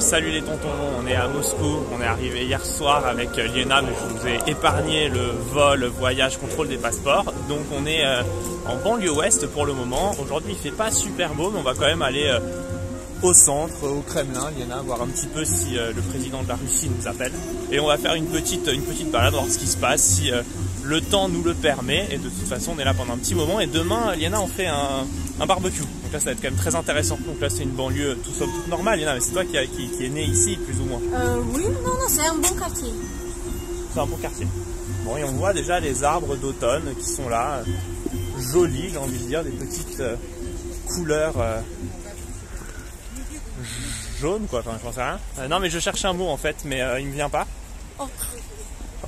Salut les tontons, on est à Moscou, on est arrivé hier soir avec Liena, mais je vous ai épargné le vol, voyage, contrôle des passeports. Donc on est en banlieue ouest pour le moment. Aujourd'hui il fait pas super beau, mais on va quand même aller au centre, au Kremlin, Liena, voir un petit peu si le président de la Russie nous appelle. Et on va faire une petite balade, voir ce qui se passe, si le temps nous le permet. Et de toute façon on est là pendant un petit moment. Et demain, Liena, on fait un barbecue. Donc là ça va être quand même très intéressant. Donc là c'est une banlieue tout somme toute normale, Liena, mais c'est toi qui est né ici plus ou moins. Oui, non, c'est un bon quartier. C'est un bon quartier. Bon, et on voit déjà les arbres d'automne qui sont là, jolis, j'ai envie de dire, des petites couleurs jaunes quoi, enfin j'en sais rien. Non mais je cherche un mot en fait, mais il me vient pas. Ocre.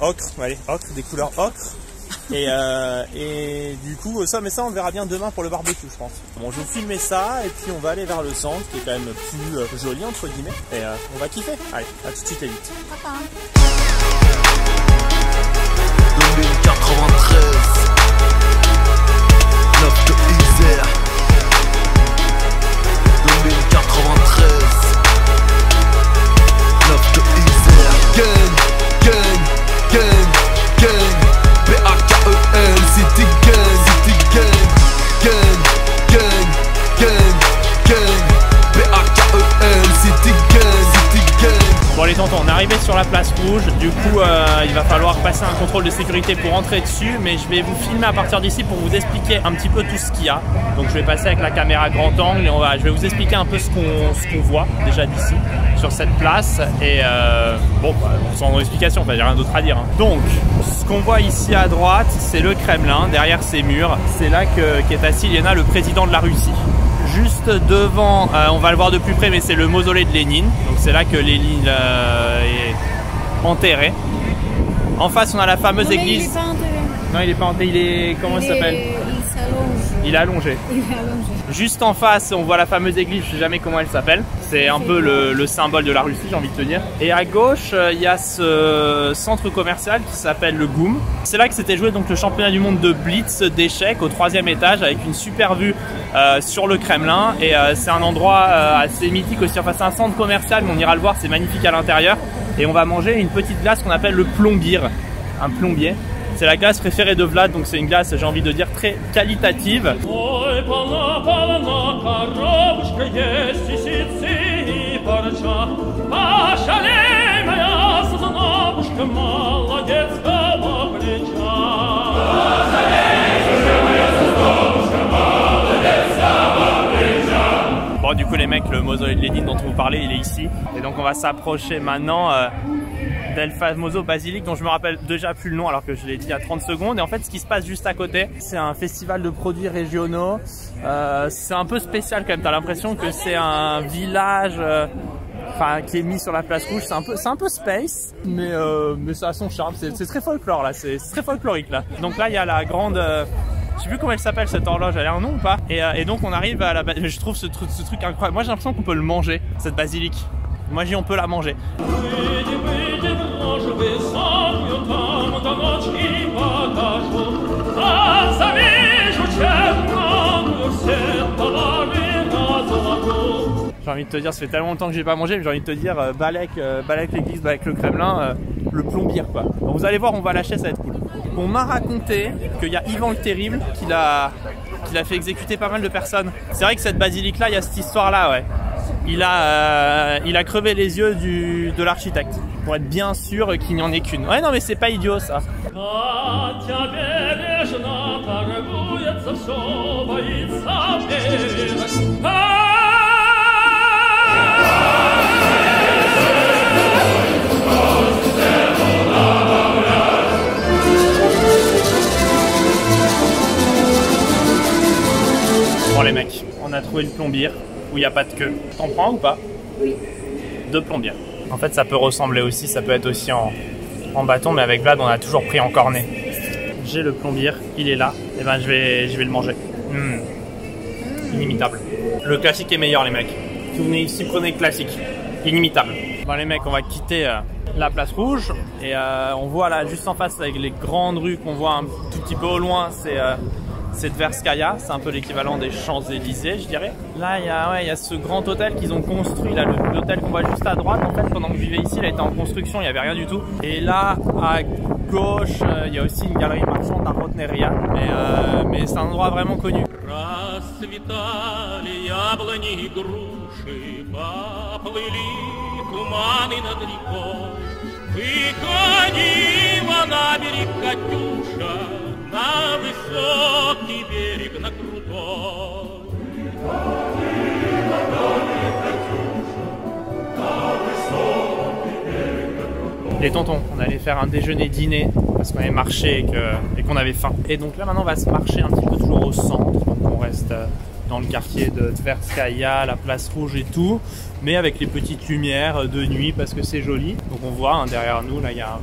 Ocre, allez, ocre, des couleurs ocre. Et du coup ça, mais ça on verra bien demain pour le barbecue je pense. Bon, je vais vous filmer ça et puis on va aller vers le centre qui est quand même plus joli entre guillemets et on va kiffer. Allez, à tout de suite et vite. Papa. 2093 9 de Isère 2093 9 de Isère Gang, gang, gang, gang B-A-K-E-N, City Gang, City Gang Gang, gang, gang, gang B-A-K-E-N, City Gang, City Gang. Bon les tontons, on est arrivé sur la place rouge, du coup il va falloir passer un contrôle de sécurité pour entrer dessus, mais je vais vous filmer à partir d'ici pour vous expliquer un petit peu tout ce qu'il y a. Donc je vais passer avec la caméra grand angle et je vais vous expliquer un peu ce qu'on voit déjà d'ici sur cette place et bon bah, sans explication, enfin, il n'y a rien d'autre à dire hein. Donc ce qu'on voit ici à droite c'est le Kremlin, derrière ces murs, c'est là qu'est assis Liena, le président de la Russie. Juste devant, on va le voir de plus près, mais c'est le mausolée de Lénine. Donc c'est là que Lénine est enterré. En face, on a la fameuse église. Il est pas enterré. Non, il est pas enterré. Il est comment il s'appelle? Il s'allonge. Il est allongé. Il est allongé. Juste en face, on voit la fameuse église. Je sais jamais comment elle s'appelle. C'est un peu le symbole de la Russie, j'ai envie de te dire. Et à gauche, il y a ce centre commercial qui s'appelle le GUM. C'est là que s'était joué donc le championnat du monde de blitz d'échecs au 3e étage avec une super vue sur le Kremlin. Et c'est un endroit assez mythique aussi. Enfin, c'est un centre commercial, mais on ira le voir. C'est magnifique à l'intérieur. Et on va manger une petite glace qu'on appelle le plombier. Un plombier. C'est la glace préférée de Vlad, donc c'est une glace, j'ai envie de dire, très qualitative. Bon, du coup les mecs, le mausolée de Lénine dont on vous parlait, il est ici. Et donc on va s'approcher maintenant d'El famoso basilique dont je me rappelle déjà plus le nom alors que je l'ai dit il y a 30 secondes. Et en fait ce qui se passe juste à côté, c'est un festival de produits régionaux. C'est un peu spécial quand même, t'as l'impression que c'est un village qui est mis sur la place rouge. C'est un peu space, mais ça a son charme, c'est très folklore là, c'est très folklorique là. Donc là il y a la grande... je sais plus comment elle s'appelle cette horloge, elle a un nom ou pas? Et donc on arrive à la... Je trouve ce truc incroyable. Moi j'ai l'impression qu'on peut le manger, cette basilique. Moi on peut la manger. J'ai envie de te dire, ça fait tellement longtemps que j'ai pas mangé, mais j'ai envie de te dire, Balek l'église, Balek le Kremlin, le plombier quoi. Donc vous allez voir, on va lâcher, ça va être cool. On m'a raconté qu'il y a Ivan le Terrible qu'il a fait exécuter pas mal de personnes. C'est vrai que cette basilique là, il y a cette histoire là, ouais. Il a crevé les yeux de l'architecte pour être bien sûr qu'il n'y en ait qu'une. Ouais non mais c'est pas idiot ça. trouvé le plombier où il n'y a pas de queue. T'en prends ou pas? Oui. 2 plombiers. En fait, ça peut ressembler aussi, ça peut être aussi en bâton, mais avec Vlad, on a toujours pris en cornet. J'ai le plombier, il est là, et ben je vais le manger. Inimitable. Le classique est meilleur, les mecs. Si vous venez ici, prenez le classique. Inimitable. Bon, les mecs, on va quitter la place rouge et on voit là juste en face avec les grandes rues qu'on voit un tout petit peu au loin, c'est Tverskaya, c'est un peu l'équivalent des Champs-Élysées, je dirais. Là, il y a ce grand hôtel qu'ils ont construit, là, l'hôtel qu'on voit juste à droite. En fait, pendant que je vivais ici, il a été en construction, il n'y avait rien du tout. Et là, à gauche, il y a aussi une galerie marchande à Rotneria, mais c'est un endroit vraiment connu. На высокий берег, на крутой. Les tontons, on allait faire un déjeuner-dîner parce qu'on avait marché et qu'on avait faim. Et donc là maintenant on va se marcher un petit peu toujours au centre. Donc on reste dans le quartier de Tverskaya, la place rouge et tout, mais avec les petites lumières de nuit parce que c'est joli. Donc on voit derrière nous, là il y a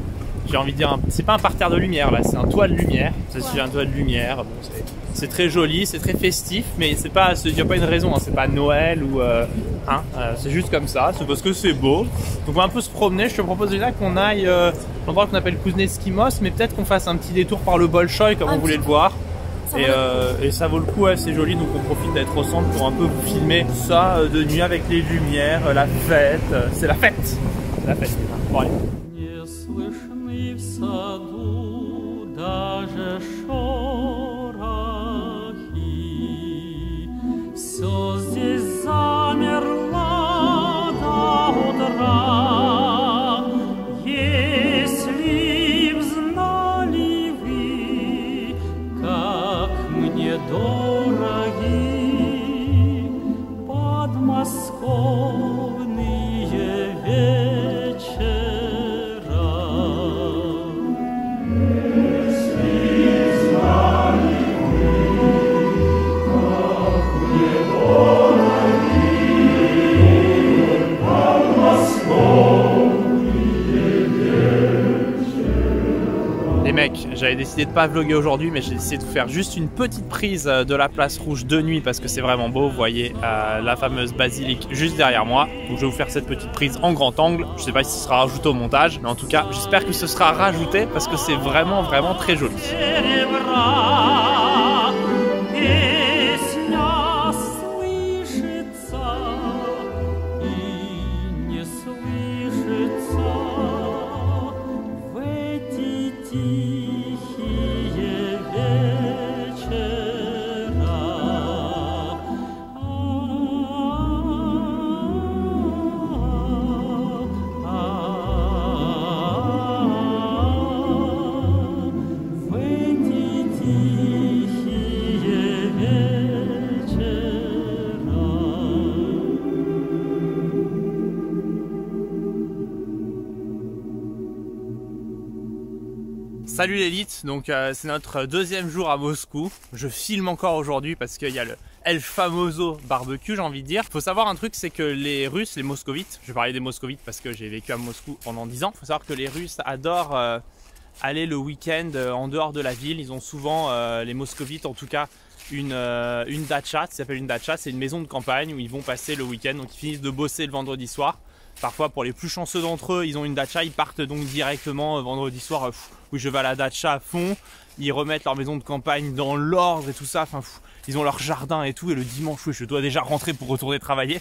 j'ai envie de dire, c'est pas un parterre de lumière là, c'est un toit de lumière. C'est un toit de lumière. Bon, c'est très joli, c'est très festif, mais c'est pas, il n'y a pas une raison, hein, c'est pas Noël ou c'est juste comme ça, c'est parce que c'est beau. Donc on va un peu se promener. Je te propose déjà qu'on aille l'endroit qu'on appelle Kuznetski-Most, mais peut-être qu'on fasse un petit détour par le Bolchoï comme on voulait le voir. Et ça vaut le coup, ouais, c'est joli, donc on profite d'être au centre pour un peu vous filmer ça de nuit avec les lumières, la fête, c'est la fête. La fête. Bon, allez. В саду даже шорохи, все здесь замерло до утра. Если б знали вы, как мне дороги подмосковные вечера. Les mecs, j'avais décidé de pas vlogger aujourd'hui, mais j'ai décidé de vous faire juste une petite prise de la place rouge de nuit parce que c'est vraiment beau. Vous voyez la fameuse basilique juste derrière moi. Donc je vais vous faire cette petite prise en grand angle. Je sais pas si ce sera rajouté au montage, mais en tout cas, j'espère que ce sera rajouté parce que c'est vraiment très joli. Salut l'élite, donc c'est notre deuxième jour à Moscou. Je filme encore aujourd'hui parce qu'il y a le El Famoso barbecue, j'ai envie de dire. Faut savoir un truc, c'est que les Russes, les moscovites, je vais parler des moscovites parce que j'ai vécu à Moscou pendant 10 ans. Faut savoir que les Russes adorent aller le week-end en dehors de la ville. Ils ont souvent, les moscovites en tout cas, une dacha, qui s'appelle une dacha, c'est une maison de campagne où ils vont passer le week-end. Donc ils finissent de bosser le vendredi soir. Parfois, pour les plus chanceux d'entre eux, ils ont une dacha, ils partent donc directement vendredi soir. Oui, je vais à la dacha à fond. Ils remettent leur maison de campagne dans l'ordre et tout ça. Enfin, ils ont leur jardin et tout. Et le dimanche, oui, je dois déjà rentrer pour retourner travailler.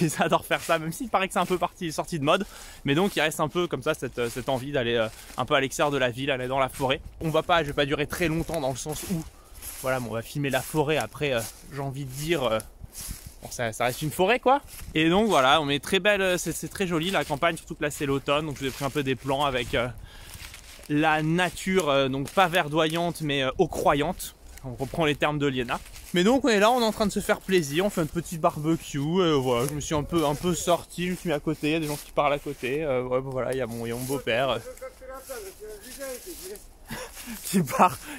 Ils adorent faire ça, même s'il paraît que c'est un peu sorti de mode. Mais donc, il reste un peu comme ça cette envie d'aller un peu à l'extérieur de la ville, aller dans la forêt. Je vais pas durer très longtemps dans le sens où, voilà, bon, on va filmer la forêt. Après, j'ai envie de dire. Bon, ça reste une forêt quoi. Et donc voilà, on est très belle, c'est très joli la campagne, surtout que là c'est l'automne. Donc je vous ai pris un peu des plans avec la nature, donc pas verdoyante mais eau croyante. On reprend les termes de Liena. Mais donc on est là, on est en train de se faire plaisir, on fait un petit barbecue. Voilà, je me suis un peu sorti, je me suis mis à côté, il y a des gens qui parlent à côté. Ouais, voilà, il y a mon beau-père.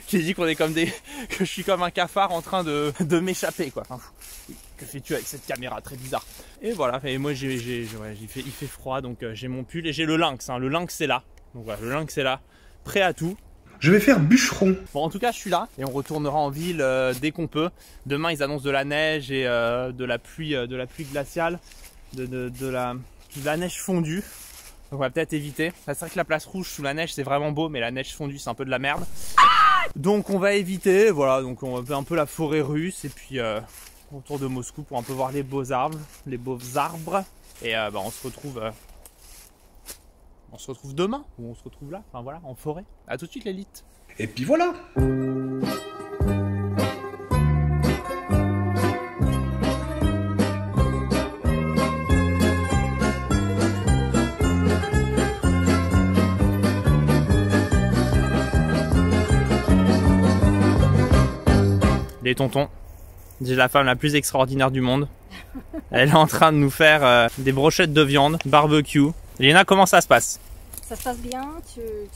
qui dit qu'on est comme que je suis comme un cafard en train de m'échapper quoi. Enfin, que fais-tu avec cette caméra très bizarre? Et voilà, et moi il fait froid donc j'ai mon pull et j'ai le lynx, hein. Le lynx c'est là. Donc voilà, le lynx c'est là, prêt à tout. Je vais faire bûcheron. Bon, en tout cas, je suis là et on retournera en ville dès qu'on peut. Demain, ils annoncent de la neige et de la pluie glaciale, de la neige fondue. Donc on va peut-être éviter. C'est vrai que la place rouge sous la neige, c'est vraiment beau, mais la neige fondue, c'est un peu de la merde. Donc on va éviter. Voilà, donc on va faire un peu la forêt russe et puis autour de Moscou pour un peu voir les beaux arbres, Et on se retrouve. On se retrouve demain, ou on se retrouve là, enfin voilà, en forêt. A tout de suite l'élite. Et puis voilà. Les tontons, j'ai la femme la plus extraordinaire du monde. Elle est en train de nous faire des brochettes de viande, barbecue. Léna, comment ça se passe? Ça se passe bien,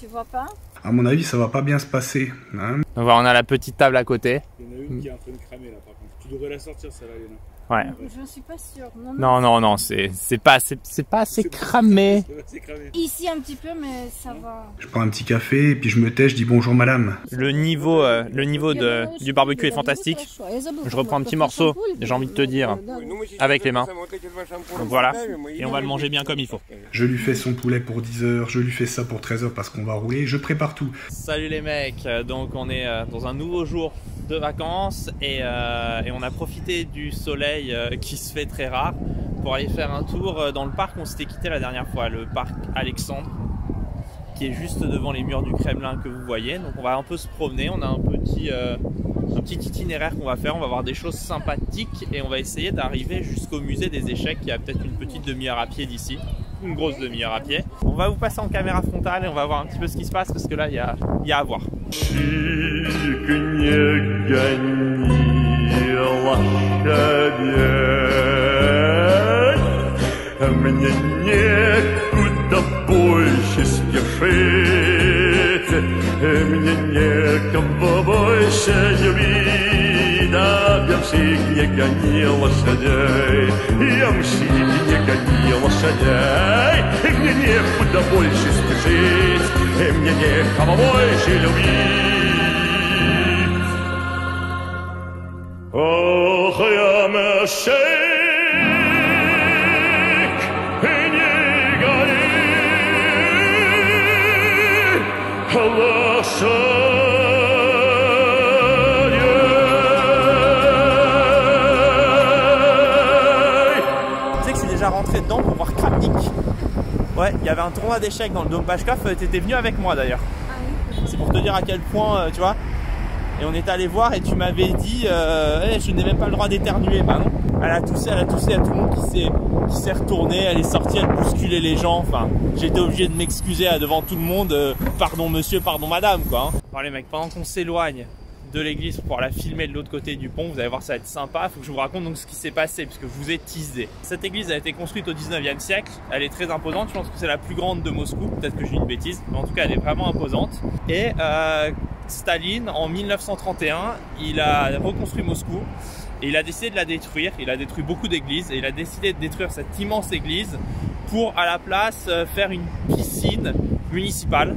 tu vois pas? À mon avis, ça va pas bien se passer. Hein. Donc voilà, on a la petite table à côté. Il y en a une qui est en train de cramer là par contre. Tu devrais la sortir celle-là, Léna. Ouais. Je suis pas sûre. Non, c'est pas assez cramé. Ici un petit peu, mais ça va. Je prends un petit café et puis je me tais, je dis bonjour madame. Le niveau du barbecue est fantastique. Je reprends un petit morceau, j'ai envie de te dire, avec les mains. Donc voilà, et on va le manger bien comme il faut. Je lui fais son poulet pour 10 heures, je lui fais ça pour 13 heures parce qu'on va rouler, je prépare tout. Salut les mecs, donc on est dans un nouveau jour de vacances et on a profité du soleil qui se fait très rare pour aller faire un tour dans le parc où on s'était quitté la dernière fois, le parc Alexandre, qui est juste devant les murs du Kremlin que vous voyez. Donc on va un peu se promener, on a un petit itinéraire qu'on va faire, on va voir des choses sympathiques et on va essayer d'arriver jusqu'au musée des échecs qui a peut-être une petite demi-heure à pied d'ici, une grosse demi-heure à pied. On va vous passer en caméra frontale et on va voir un petit peu ce qui se passe parce que là il y a à voir. Мне некуда больше спешить, мне некого больше любить. Да, ямщик, не гони лошадей, ямщик, не гони лошадей. Мне некуда больше спешить, мне некого больше любить. Ох, ямщик. Tu sais que je suis déjà rentré dedans pour voir Kramnik. Ouais, il y avait un tournoi d'échecs dans le Dom Pashkov, t'étais venu avec moi d'ailleurs. C'est pour te dire à quel point, tu vois. Et on est allé voir et tu m'avais dit hey, je n'ai même pas le droit d'éternuer. Bah non. Elle a toussé, il y a tout le monde qui s'est retourné, elle est sortie, elle bousculait les gens. Enfin, j'ai été obligé de m'excuser devant tout le monde. Pardon monsieur, pardon madame quoi. Hein. Bon les mecs, pendant qu'on s'éloigne de l'église pour pouvoir la filmer de l'autre côté du pont, vous allez voir ça va être sympa. Faut que je vous raconte donc ce qui s'est passé puisque je vous ai teasé. Cette église a été construite au 19e siècle, elle est très imposante, je pense que c'est la plus grande de Moscou, peut-être que je dis une bêtise, mais en tout cas elle est vraiment imposante. Et Staline en 1931, il a reconstruit Moscou. Et il a décidé de la détruire, il a détruit beaucoup d'églises et il a décidé de détruire cette immense église pour à la place faire une piscine municipale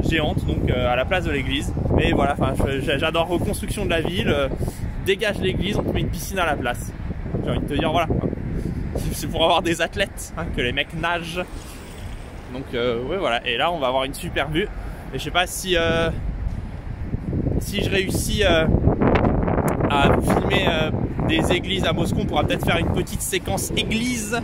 géante, donc à la place de l'église. Mais voilà, j'adore reconstruction de la ville, dégage l'église, on te met une piscine à la place. J'ai envie de te dire voilà, c'est pour avoir des athlètes, hein, que les mecs nagent. Donc ouais voilà, et là on va avoir une super vue. Et je sais pas si je réussis à vous filmer des églises à Moscou, on pourra peut-être faire une petite séquence église.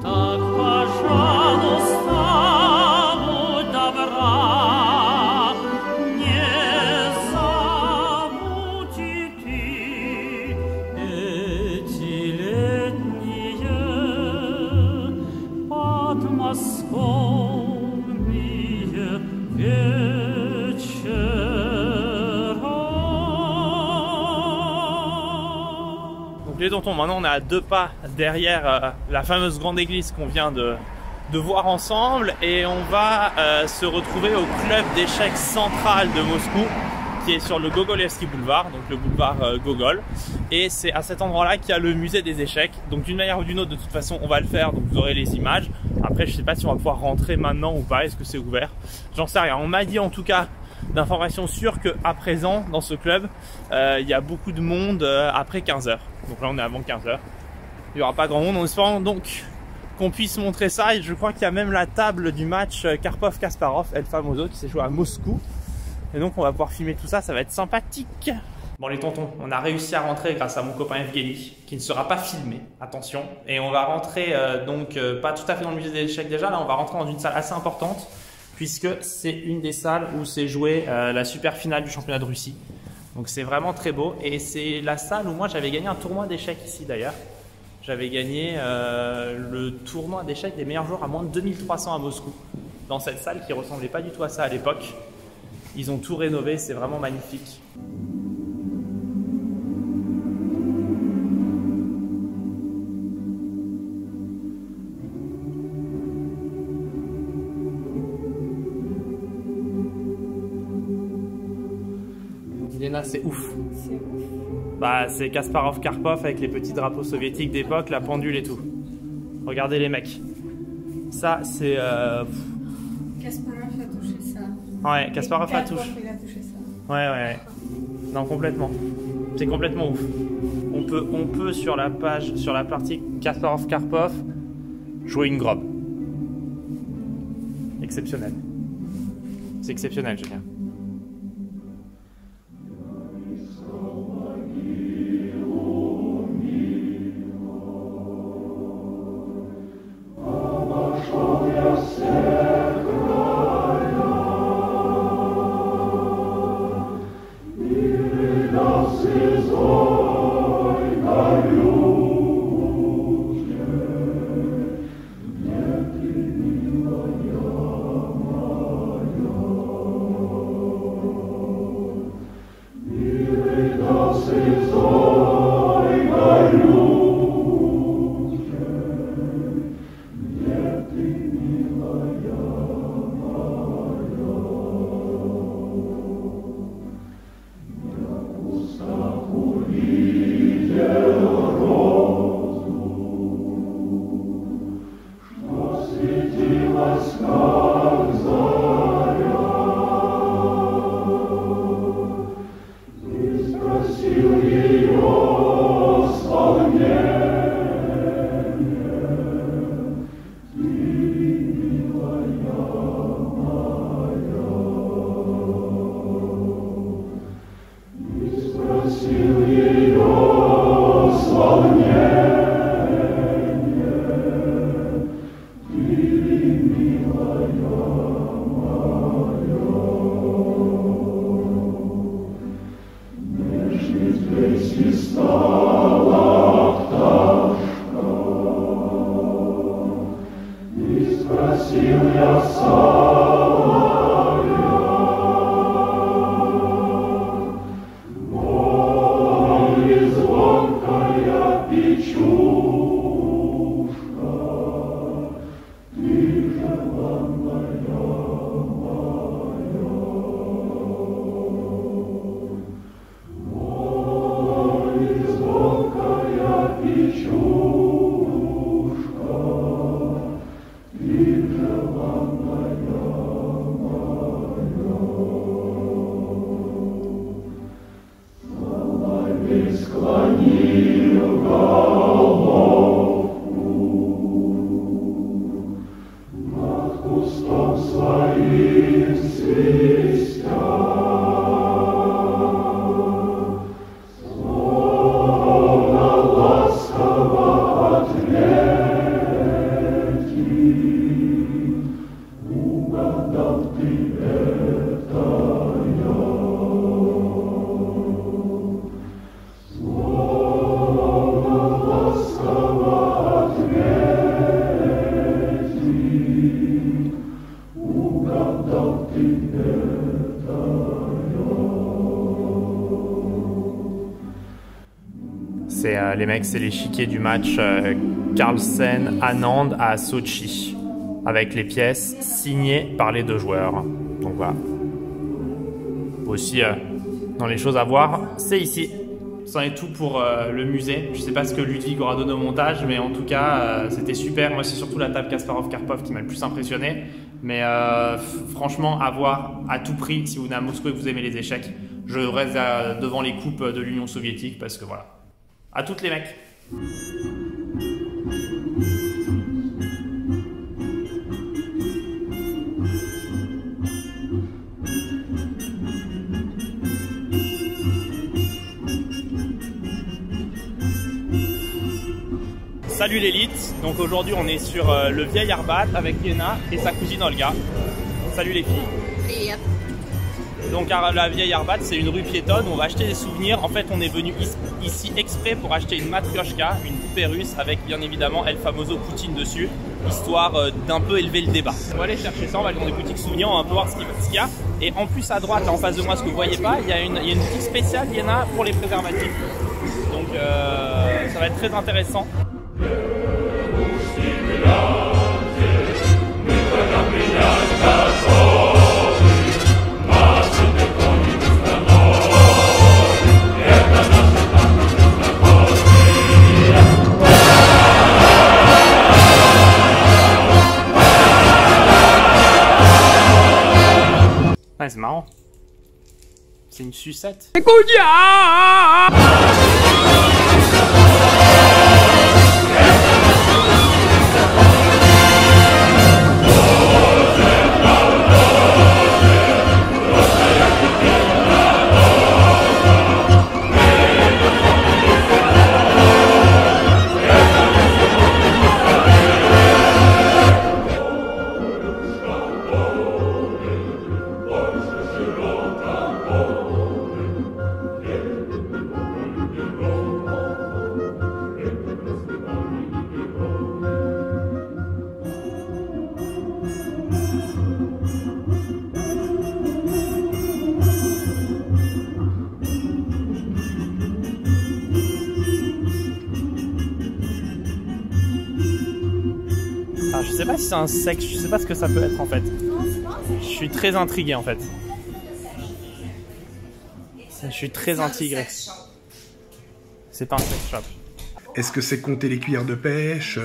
Так, пожалуйста, будь добра, не забудь и ты эти летние подмосковные вечера. Donc les tontons, maintenant on est à 2 pas derrière la fameuse grande église qu'on vient de voir ensemble, et on va se retrouver au club d'échecs central de Moscou qui est sur le Gogolevski boulevard, donc le boulevard Gogol, et c'est à cet endroit là qu'il y a le musée des échecs. Donc d'une manière ou d'une autre, de toute façon on va le faire, donc vous aurez les images. Après je sais pas si on va pouvoir rentrer maintenant ou pas, est-ce que c'est ouvert, j'en sais rien. On m'a dit en tout cas d'informations sûres qu'à présent dans ce club il y a beaucoup de monde après 15h. Donc là on est avant 15h, il n'y aura pas grand monde, en espérant donc qu'on puisse montrer ça. Et je crois qu'il y a même la table du match Karpov-Kasparov El Famoso qui s'est joué à Moscou, et donc on va pouvoir filmer tout ça, ça va être sympathique. Bon les tontons, on a réussi à rentrer grâce à mon copain Evgeny qui ne sera pas filmé, attention, et on va rentrer pas tout à fait dans le musée des échecs déjà, là on va rentrer dans une salle assez importante puisque c'est une des salles où s'est joué la super finale du championnat de Russie. Donc c'est vraiment très beau, et c'est la salle où moi j'avais gagné un tournoi d'échecs ici d'ailleurs. J'avais gagné le tournoi d'échecs des meilleurs joueurs à moins de 2300 à Moscou, dans cette salle qui ressemblait pas du tout à ça à l'époque. Ils ont tout rénové, c'est vraiment magnifique. Lena, c'est ouf. C'est ouf. Bah, c'est Kasparov-Karpov avec les petits drapeaux soviétiques d'époque, la pendule et tout. Regardez les mecs. Ça, c'est... Kasparov a touché ça. Ouais, Kasparov a touché. Il a touché ça. Ouais. Non, complètement. C'est complètement ouf. On peut sur la page, sur la partie Kasparov-Karpov, jouer une grobe. Exceptionnel. C'est exceptionnel, je veux dire. C'est les mecs, c'est l'échiquier du match Carlsen-Anand à Sochi, avec les pièces signées par les deux joueurs. Donc voilà. Aussi, dans les choses à voir, c'est ici. C'en est tout pour le musée. Je sais pas ce que Ludwig aura donné au montage, mais en tout cas, c'était super. Moi, c'est surtout la table Kasparov-Karpov qui m'a le plus impressionné. Mais franchement, à voir à tout prix, si vous venez à Moscou et que vous aimez les échecs, je reste devant les coupes de l'Union soviétique parce que voilà. À toutes les mecs. Salut l'élite, donc aujourd'hui on est sur le vieil Arbat avec Yena et sa cousine Olga. Salut les filles. Donc la vieille Arbat, c'est une rue piétonne où on va acheter des souvenirs. En fait on est venu ici exprès pour acheter une matrioshka, une poupée russe avec bien évidemment El Famoso Poutine dessus, histoire d'un peu élever le débat. On va aller chercher ça, on va aller dans des boutiques souvenirs, on va un peu voir ce qu'il y a. Et en plus à droite, là, en face de moi, ce que vous voyez pas, il y a une boutique spéciale Yena pour les préservatifs. Donc ça va être très intéressant. Ah, c'est marrant. C'est une sucette. Je sais pas si c'est un sexe, je sais pas ce que ça peut être en fait. Je suis très intrigué en fait. Je suis très intrigué. C'est pas un sex shop. Est-ce que c'est compter les cuillères de pêche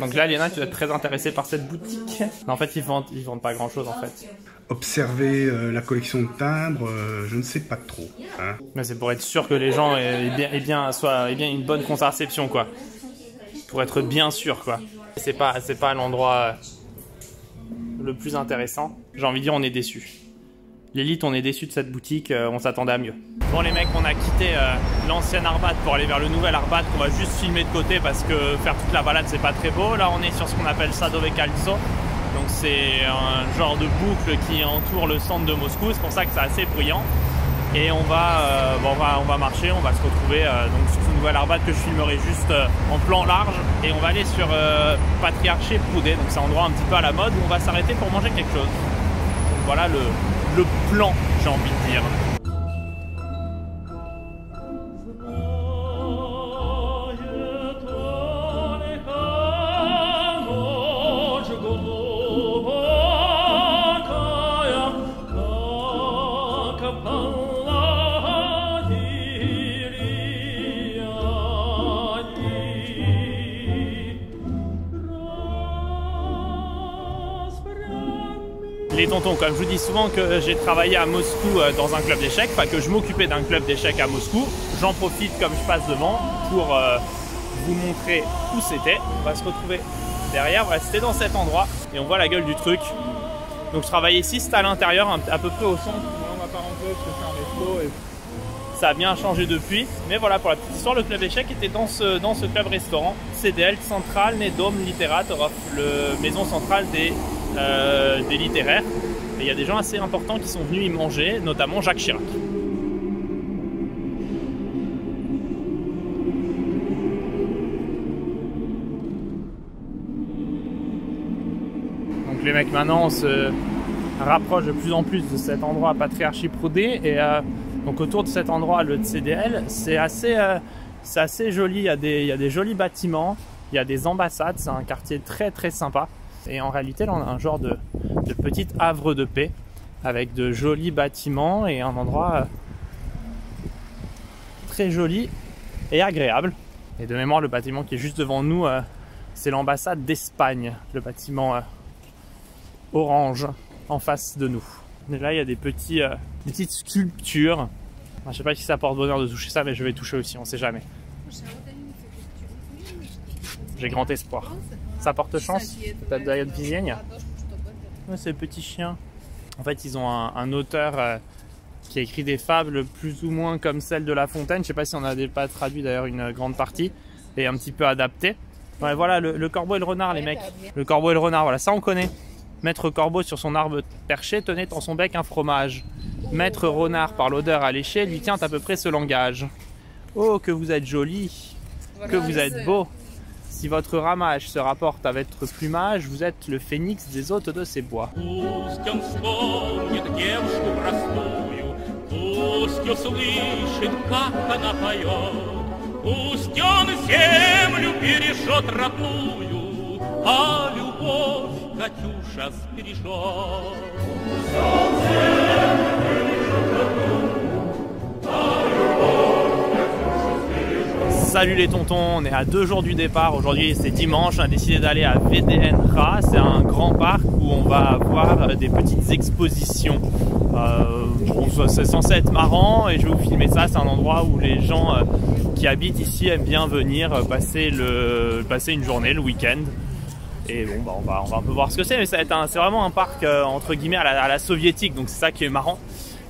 Donc là, Léna, tu dois être très intéressée par cette boutique. Non, en fait, ils vendent pas grand chose en fait. Observer la collection de timbres, je ne sais pas trop. Hein. Mais c'est pour être sûr que les gens aient bien une bonne contraception quoi. Pour être bien sûr quoi. C'est pas l'endroit le plus intéressant. J'ai envie de dire on est déçus. L'élite, on est déçus de cette boutique, on s'attendait à mieux. Bon les mecs, on a quitté l'ancienne Arbat pour aller vers le nouvel Arbat qu'on va juste filmer de côté parce que faire toute la balade c'est pas très beau. Là on est sur ce qu'on appelle Sadove Kaltso. Donc c'est un genre de boucle qui entoure le centre de Moscou, c'est pour ça que c'est assez bruyant. Et on va marcher, on va se retrouver donc sur ce nouvel Arbat que je filmerai juste en plan large. Et on va aller sur Patriarché Proudet, donc c'est un endroit un petit peu à la mode où on va s'arrêter pour manger quelque chose. Donc voilà le plan, j'ai envie de dire. Les tontons, comme je vous dis souvent que j'ai travaillé à Moscou dans un club d'échecs, enfin que je m'occupais d'un club d'échecs à Moscou, j'en profite comme je passe devant pour vous montrer où c'était. On va se retrouver derrière, voilà, c'était dans cet endroit et on voit la gueule du truc. Donc je travaillais ici, c'était à l'intérieur, à peu près au centre. On va pas rentrer parce que c'est un resto et ça a bien changé depuis. Mais voilà, pour la petite histoire, le club d'échecs était dans ce club restaurant. CDL, Centralny Dom Literatorov, le maison centrale des littéraires. Et il y a des gens assez importants qui sont venus y manger, notamment Jacques Chirac. Donc les mecs, maintenant on se rapproche de plus en plus de cet endroit Patriarché Proudet et donc autour de cet endroit, le CDL, c'est assez C'est assez joli, il y a des jolis bâtiments, il y a des ambassades, c'est un quartier très très sympa. Et en réalité, là, on a un genre de petit havre de paix avec de jolis bâtiments et un endroit très joli et agréable. Et de mémoire, le bâtiment qui est juste devant nous, c'est l'ambassade d'Espagne, le bâtiment orange en face de nous. Et là, il y a des petites sculptures. Je sais pas si ça porte bonheur de toucher ça, mais je vais toucher aussi, on sait jamais. J'ai grand espoir. Ça porte chance? T'as d'ailleurs de visigne? Ouais, c'est le petit chien. En fait, ils ont un auteur qui a écrit des fables plus ou moins comme celle de La Fontaine. Je sais pas si on n'a pas traduit d'ailleurs une grande partie et un petit peu adapté. Ouais, voilà, le corbeau et le renard, les mecs. Le corbeau et le renard, voilà, ça on connaît. Maître corbeau sur son arbre perché tenait dans son bec un fromage. Maître renard par l'odeur alléchée lui tient à peu près ce langage. Oh, que vous êtes joli, que vous êtes beau. Si votre ramage se rapporte à votre plumage, vous êtes le phénix des hôtes de ces bois. Пусть он вспомнит девушку простую, пусть услышит, как она поет, пусть он землю бережет родную, а любовь Катюша сбережет. Salut les tontons, on est à 2 jours du départ. Aujourd'hui c'est dimanche, on a décidé d'aller à VDNRA. C'est un grand parc où on va avoir des petites expositions. Bon, c'est censé être marrant et je vais vous filmer ça. C'est un endroit où les gens qui habitent ici aiment bien venir passer une journée, le week-end. Et bon, bah, on va un peu voir ce que c'est, mais c'est vraiment un parc entre guillemets à la soviétique, donc c'est ça qui est marrant.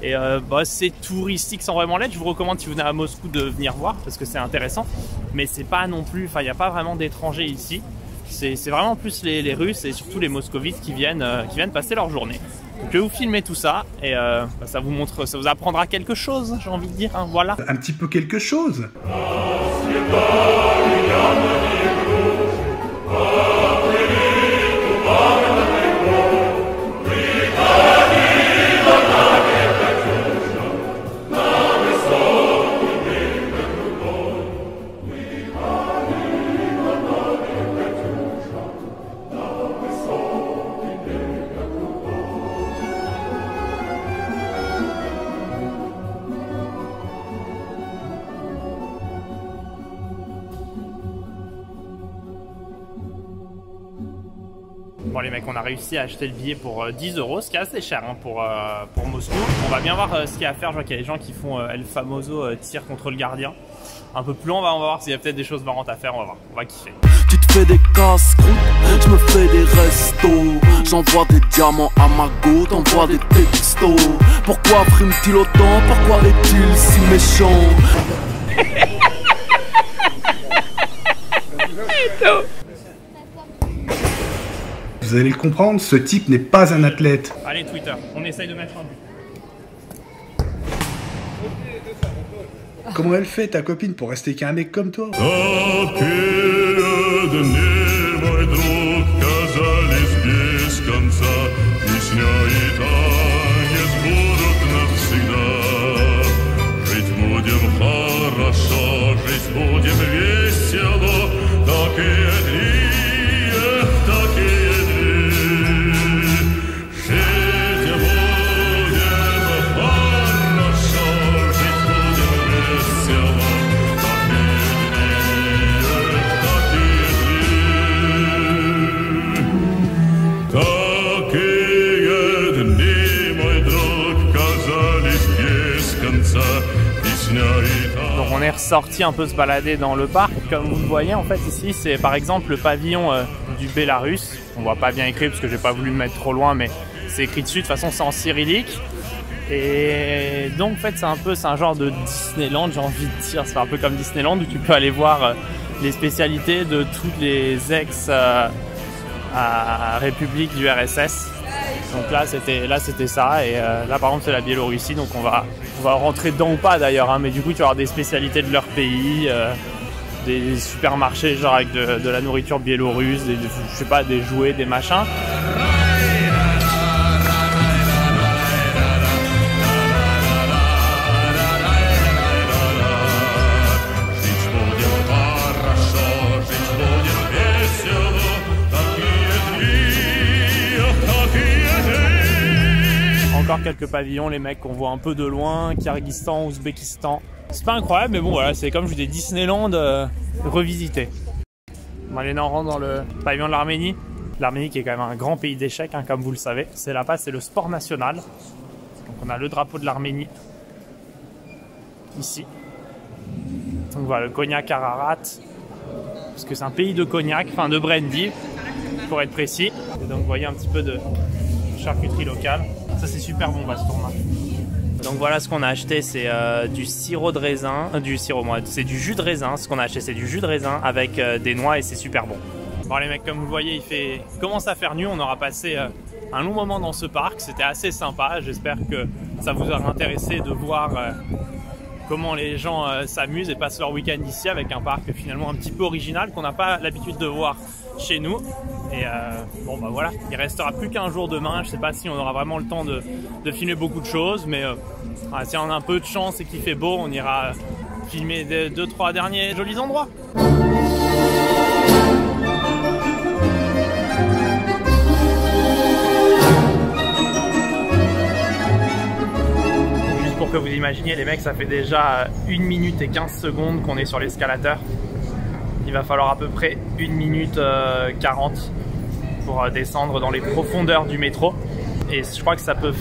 Et bah, c'est touristique sans vraiment l'être. Je vous recommande, si vous venez à Moscou, de venir voir parce que c'est intéressant. Mais c'est pas non plus, enfin il n'y a pas vraiment d'étrangers ici. C'est vraiment plus les Russes et surtout les moscovites qui viennent passer leur journée. Donc, je vais vous filmer tout ça et bah, ça vous apprendra quelque chose, j'ai envie de dire, hein, voilà. Un petit peu quelque chose. Bon les mecs, on a réussi à acheter le billet pour 10 €, ce qui est assez cher hein, pour Moscou. On va bien voir ce qu'il y a à faire. Je vois qu'il y a des gens qui font El Famoso tir contre le gardien. Un peu plus loin, on va voir s'il y a peut-être des choses marrantes à faire, on va voir, on va kiffer. Tu te fais des casse-croûtes, je me fais des restos. J'envoie des diamants à ma go, t'envoies des textos. Pourquoi frime-t-il autant, pourquoi est-il si méchant? Vous allez le comprendre, ce type n'est pas un athlète. Allez Twitter, on essaye de mettre un but. Comment elle fait ta copine pour rester qu'un mec comme toi? Donc on est ressorti un peu se balader dans le parc. Comme vous le voyez en fait ici, c'est par exemple le pavillon du Bélarus. On voit pas bien écrit parce que j'ai pas voulu me mettre trop loin, mais c'est écrit dessus. De toute façon c'est en cyrillique. Et donc en fait c'est un genre de Disneyland, j'ai envie de dire. C'est un peu comme Disneyland où tu peux aller voir les spécialités de toutes les ex-républiques du RSS. Donc là c'était ça, et là par contre c'est la Biélorussie, donc on va rentrer dedans ou pas d'ailleurs, hein, mais du coup tu vas avoir des spécialités de leur pays, des supermarchés genre avec de la nourriture biélorusse, je sais pas, des jouets, des machins. voir quelques pavillons, les mecs qu'on voit un peu de loin, Kyrgyzstan, Ouzbékistan. C'est pas incroyable, mais bon voilà, c'est comme je dis, Disneyland revisité. Malena, on rentre dans le pavillon de l'Arménie. L'Arménie qui est quand même un grand pays d'échecs, hein, comme vous le savez. C'est là-bas, c'est le sport national. Donc on a le drapeau de l'Arménie ici. Donc voilà, le cognac Ararat, parce que c'est un pays de cognac, enfin de brandy, pour être précis. Et donc vous voyez un petit peu de charcuterie locale. Ça c'est super bon, ce tournoi. Donc voilà ce qu'on a acheté, c'est du sirop de raisin, c'est du jus de raisin. Ce qu'on a acheté, c'est du jus de raisin avec des noix et c'est super bon. Bon les mecs, comme vous le voyez, il commence à faire nuit. On aura passé un long moment dans ce parc. C'était assez sympa. J'espère que ça vous aura intéressé de voir comment les gens s'amusent et passent leur week-end ici avec un parc finalement un petit peu original qu'on n'a pas l'habitude de voir chez nous. Et bon bah voilà, il restera plus qu'un jour demain. Je sais pas si on aura vraiment le temps de filmer beaucoup de choses, mais si on a un peu de chance et qu'il fait beau, on ira filmer 2-3 derniers jolis endroits. Juste pour que vous imaginiez les mecs, ça fait déjà 1 minute et 15 secondes qu'on est sur l'escalateur. Il va falloir à peu près 1 minute 40 pour descendre dans les profondeurs du métro. Et je crois que ça peut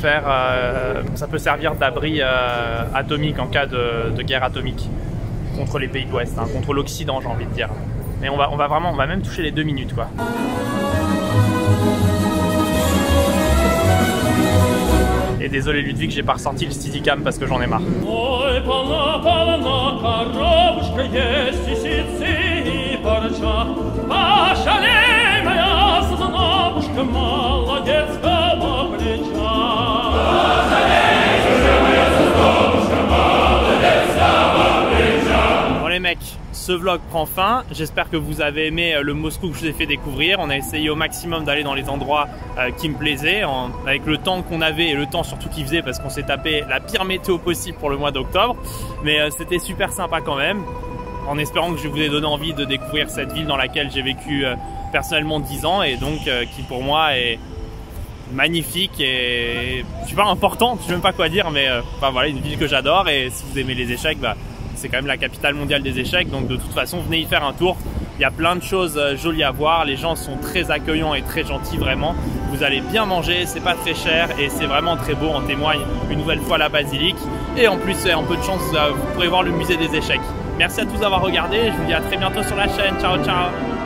servir d'abri atomique en cas de guerre atomique contre les pays de l'Ouest, hein, contre l'Occident, j'ai envie de dire. Mais on va même toucher les 2 minutes, quoi. Et désolé Ludwig, j'ai pas ressorti le Steadicam parce que j'en ai marre. Bon les mecs, ce vlog prend fin. J'espère que vous avez aimé le Moscou que je vous ai fait découvrir. On a essayé au maximum d'aller dans les endroits qui me plaisaient, avec le temps qu'on avait et le temps surtout qu'il faisait, parce qu'on s'est tapé la pire météo possible pour le mois d'octobre. Mais c'était super sympa quand même, en espérant que je vous ai donné envie de découvrir cette ville dans laquelle j'ai vécu personnellement 10 ans et donc qui pour moi est magnifique et je sais pas, importante, je sais même pas quoi dire, mais enfin voilà, une ville que j'adore. Et si vous aimez les échecs, c'est quand même la capitale mondiale des échecs, donc de toute façon venez y faire un tour. Il y a plein de choses jolies à voir, les gens sont très accueillants et très gentils vraiment. Vous allez bien manger, c'est pas très cher et c'est vraiment très beau, en témoigne une nouvelle fois la basilique. Et en plus, en peu de chance, vous pourrez voir le musée des échecs. Merci à tous d'avoir regardé, je vous dis à très bientôt sur la chaîne, ciao ciao.